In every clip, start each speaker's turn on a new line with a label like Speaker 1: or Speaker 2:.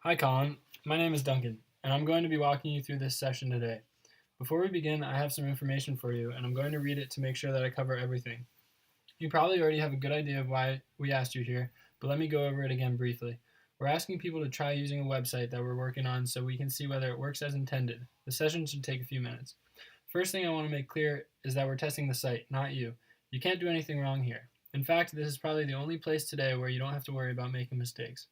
Speaker 1: Hi Colin, my name is Duncan, and I'm going to be walking you through this session today. Before we begin, I have some information for you, and I'm going to read it to make sure that I cover everything. You probably already have a good idea of why we asked you here, but let me go over it again briefly. We're asking people to try using a website that we're working on so we can see whether it works as intended. The session should take a few minutes. First thing I want to make clear is that we're testing the site, not you. You can't do anything wrong here. In fact, this is probably the only place today where you don't have to worry about making mistakes.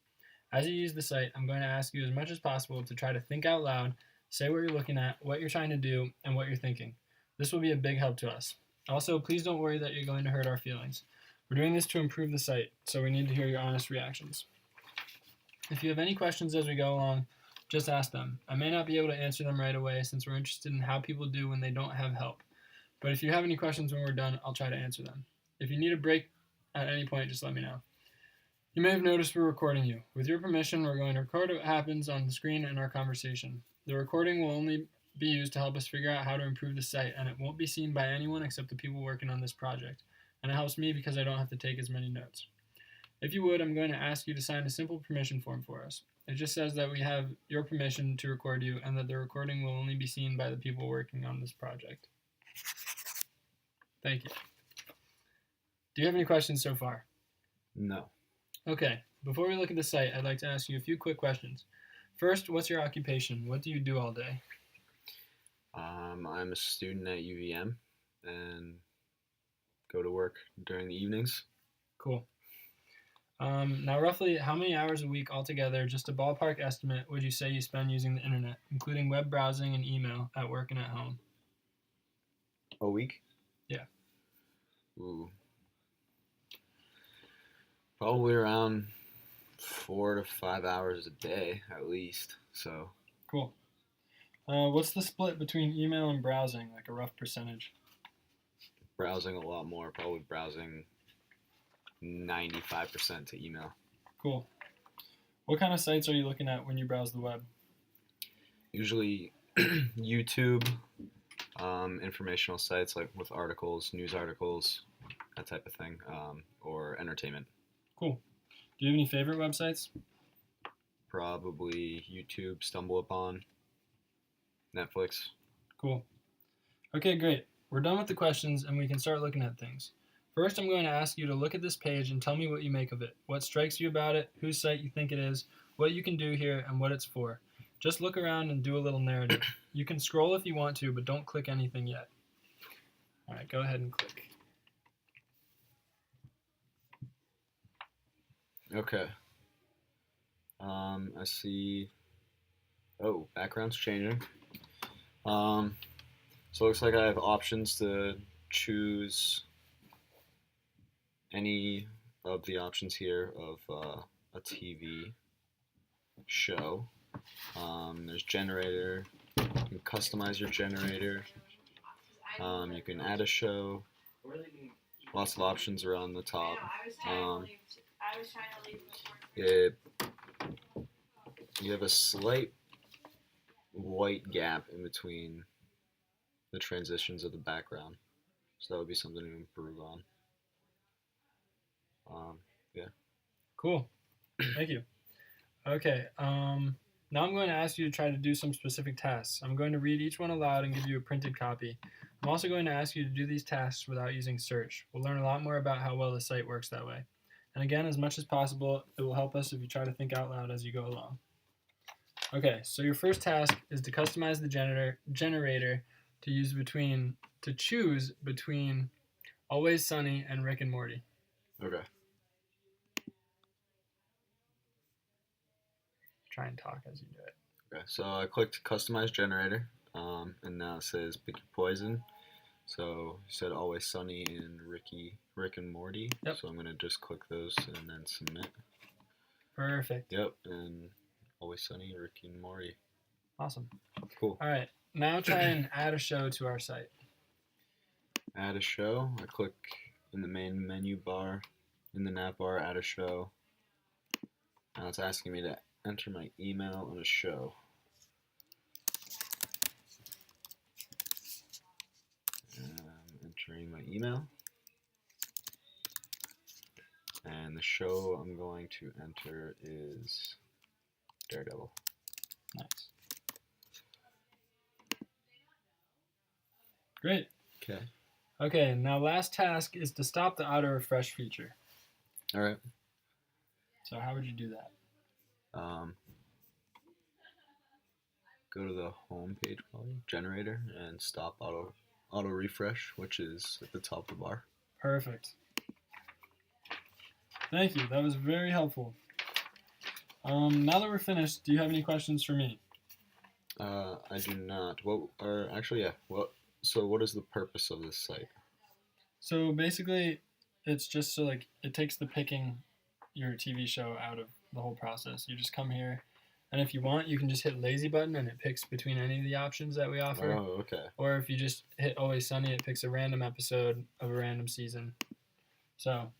Speaker 1: As you use the site, I'm going to ask you as much as possible to try to think out loud, say what you're looking at, what you're trying to do, and what you're thinking. This will be a big help to us. Also, please don't worry that you're going to hurt our feelings. We're doing this to improve the site, so we need to hear your honest reactions. If you have any questions as we go along, just ask them. I may not be able to answer them right away since we're interested in how people do when they don't have help. But if you have any questions when we're done, I'll try to answer them. If you need a break at any point, just let me know. You may have noticed we're recording you. With your permission, we're going to record what happens on the screen in our conversation. The recording will only be used to help us figure out how to improve the site, and it won't be seen by anyone except the people working on this project. And it helps me because I don't have to take as many notes. If you would, I'm going to ask you to sign a simple permission form for us. It just says that we have your permission to record you and that the recording will only be seen by the people working on this project. Thank you. Do you have any questions so far?
Speaker 2: No.
Speaker 1: Okay, before we look at the site, I'd like to ask you a few quick questions. First, what's your occupation? What do you do all day?
Speaker 2: I'm a student at UVM and go to work during the evenings.
Speaker 1: Cool. Now, roughly how many hours a week altogether, just a ballpark estimate, would you say you spend using the internet, including web browsing and email, at work and at home?
Speaker 2: A week?
Speaker 1: Yeah.
Speaker 2: Ooh. Probably around 4 to 5 hours a day at least. So.
Speaker 1: Cool. What's the split between email and browsing, like a rough percentage?
Speaker 2: Browsing a lot more, probably browsing 95% to email.
Speaker 1: Cool. What kind of sites are you looking at when you browse the web?
Speaker 2: Usually YouTube, informational sites like with articles, news articles, that type of thing, or entertainment.
Speaker 1: Cool. Do you have any favorite websites?
Speaker 2: Probably YouTube, StumbleUpon, Netflix.
Speaker 1: Cool. Okay, great. We're done with the questions and we can start looking at things. First, I'm going to ask you to look at this page and tell me what you make of it, what strikes you about it, whose site you think it is, what you can do here, and what it's for. Just look around and do a little narrative. You can scroll if you want to, but don't click anything yet. All right, go ahead and click.
Speaker 2: Okay. I see. Oh, background's changing. So it looks like I have options to choose any of the options here of a TV show. There's generator. You can customize your generator. You can add a show. Lots of options are on the top. You have a slight white gap in between the transitions of the background, so that would be something to improve on. Yeah.
Speaker 1: Cool. Thank you. Okay. Now I'm going to ask you to try to do some specific tasks. I'm going to read each one aloud and give you a printed copy. I'm also going to ask you to do these tasks without using search. We'll learn a lot more about how well the site works that way. And again, as much as possible, it will help us if you try to think out loud as you go along. Okay, so your first task is to customize the generator to choose between Always Sunny and Rick and Morty.
Speaker 2: Okay.
Speaker 1: Try and talk as you do it.
Speaker 2: Okay, so I clicked customize generator, and now it says pick your poison. So you said Always Sunny and Rick and Morty.
Speaker 1: Yep.
Speaker 2: So I'm gonna just click those and then submit.
Speaker 1: Perfect.
Speaker 2: Yep, and Always Sunny, Rick and Morty.
Speaker 1: Awesome.
Speaker 2: Cool.
Speaker 1: All right, now try and add a show to our site.
Speaker 2: Add a show. I click in the main menu bar, in the nav bar, add a show. Now it's asking me to enter my email on a show. I'm entering my email. And the show I'm going to enter is Daredevil.
Speaker 1: Nice. Great.
Speaker 2: Okay.
Speaker 1: Okay, now last task is to stop the auto refresh feature.
Speaker 2: All right.
Speaker 1: So how would you do that?
Speaker 2: Go to the home page, probably generator, and stop auto refresh, which is at the top of the bar.
Speaker 1: Perfect. Thank you. That was very helpful. Now that we're finished, do you have any questions for me?
Speaker 2: I do not. So what is the purpose of this site?
Speaker 1: So basically, it's just so like it takes the picking your TV show out of the whole process. You just come here, and if you want, you can just hit lazy button and it picks between any of the options that we offer.
Speaker 2: Oh, okay.
Speaker 1: Or if you just hit Always Sunny, it picks a random episode of a random season. So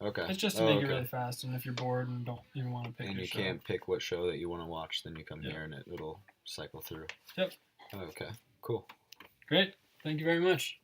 Speaker 2: Okay.
Speaker 1: it's just to make it really fast, and if you're bored and don't even want to pick
Speaker 2: and
Speaker 1: your
Speaker 2: you
Speaker 1: show.
Speaker 2: can't pick what show that you want to watch, then you come
Speaker 1: Yep.
Speaker 2: here and it'll cycle through.
Speaker 1: Yep.
Speaker 2: Okay, cool.
Speaker 1: Great. Thank you very much.